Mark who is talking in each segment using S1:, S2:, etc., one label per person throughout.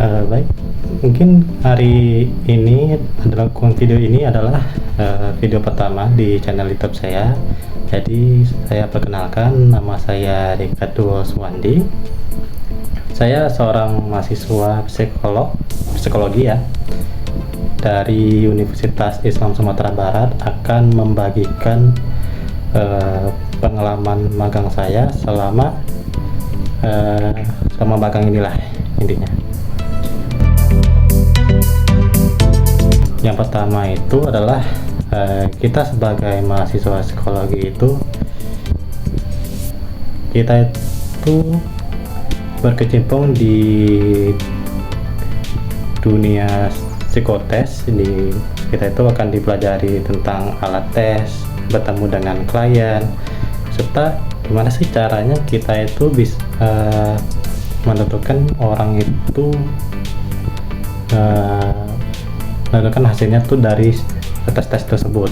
S1: Baik, mungkin hari ini adalah video ini adalah video pertama di channel YouTube saya. Jadi saya perkenalkan, nama saya Ricardo Suwandi. Saya seorang mahasiswa psikologi ya dari Universitas Islam Sumatera Barat, akan membagikan pengalaman magang saya selama magang inilah intinya. Yang pertama itu adalah kita sebagai mahasiswa psikologi itu berkecimpung di dunia psikotes. Kita itu akan dipelajari tentang alat tes, bertemu dengan klien, serta gimana sih caranya kita itu bisa menentukan orang itu menentukan hasilnya tuh dari tes tersebut.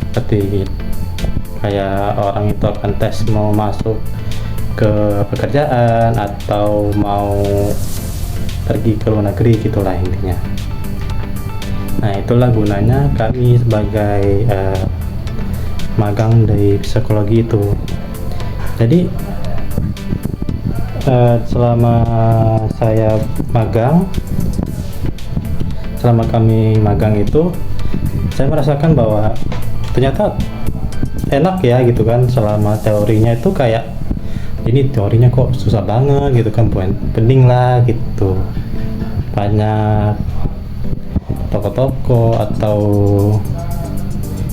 S1: Seperti kayak orang itu akan tes mau masuk ke pekerjaan atau mau pergi ke luar negeri, gitulah intinya. Nah, itulah gunanya kami sebagai magang dari psikologi itu. Jadi selama kami magang itu, saya merasakan bahwa ternyata enak ya gitu kan. Selama teorinya itu kayak, ini teorinya kok susah banget gitu kan, pening lah gitu. Banyak toko-toko atau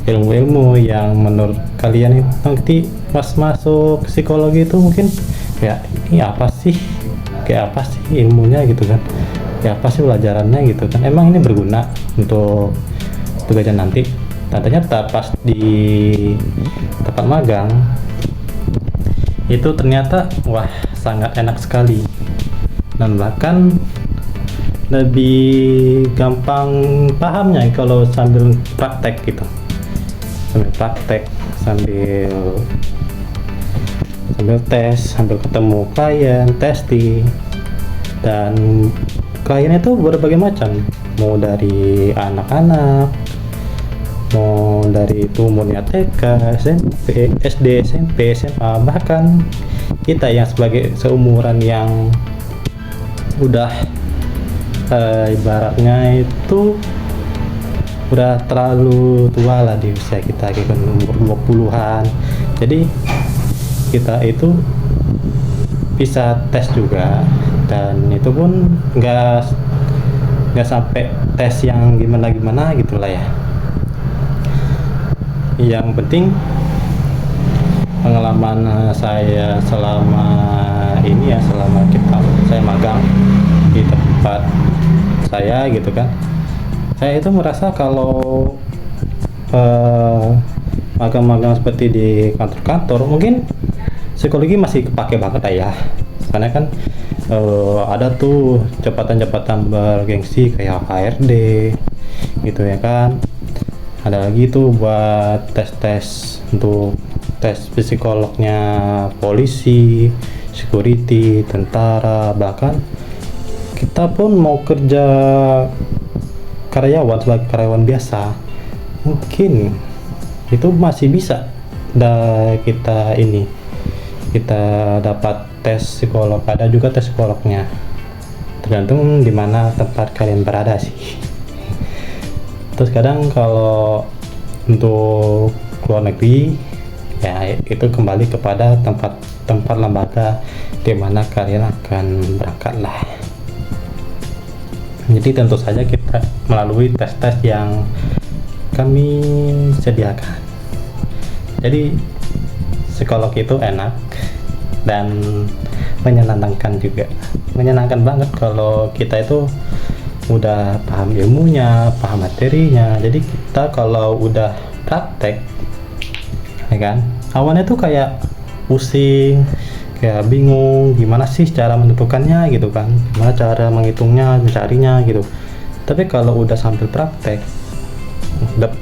S1: ilmu-ilmu yang menurut kalian itu nanti pas masuk psikologi itu mungkin ya, ini apa sih, kayak apa sih ilmunya gitu kan, kayak apa sih pelajarannya gitu kan, emang ini berguna untuk tugasnya nanti. Dan ternyata pas di tempat magang itu ternyata wah, sangat enak sekali, dan bahkan lebih gampang pahamnya kalau sambil praktek gitu, sambil tes, sambil ketemu klien, testing. Dan kliennya itu berbagai macam, mau dari anak-anak, mau dari itu umurnya TK, SMP, SD, SMP, SMA, bahkan kita yang sebagai seumuran yang udah ibaratnya itu udah terlalu tua lah di usia kita, gitu, umur 20-an. Jadi kita itu bisa tes juga, dan itu pun nggak sampai tes yang gimana gitulah ya. Yang penting pengalaman saya selama ini ya, saya magang di tempat saya gitu kan, saya itu merasa kalau magang-magang seperti di kantor-kantor mungkin psikologi masih kepake banget ya. Karena kan ada tuh jabatan-jabatan bergengsi kayak HRD gitu ya kan. Ada lagi tuh buat tes untuk tes psikolognya polisi, security, tentara, bahkan kita pun mau kerja sebagai karyawan biasa mungkin itu masih bisa kita dapat tes psikolog. Ada juga tes psikolognya, tergantung di mana tempat kalian berada sih. Terus kadang kalau untuk luar negeri ya, itu kembali kepada tempat lembaga di mana kalian akan berangkat lah. Jadi tentu saja kita melalui tes-tes yang kami sediakan. Jadi psikolog itu enak dan menyenangkan juga. Menyenangkan banget kalau kita itu udah paham ilmunya, paham materinya. Jadi kita kalau udah praktek ya kan, awalnya tuh kayak pusing, kayak bingung gimana sih cara menentukannya gitu kan, gimana cara menghitungnya, mencarinya gitu. Tapi kalau udah sambil praktek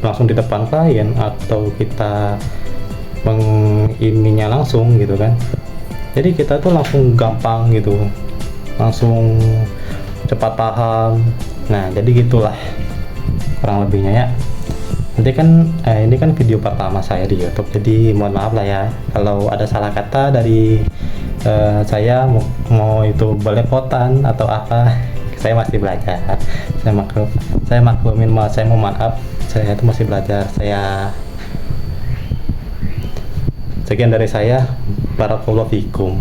S1: langsung di depan klien, atau kita ininya langsung gitu kan, jadi kita tuh langsung gampang gitu, langsung cepat paham. Nah, jadi gitulah kurang lebihnya ya. Nanti kan ini kan video pertama saya di YouTube, jadi mohon maaf lah ya kalau ada salah kata dari saya, mau itu belepotan atau apa. Saya masih belajar, saya maklumin, saya mau maaf, saya itu masih belajar. Sekian dari saya, barakallahu fikum.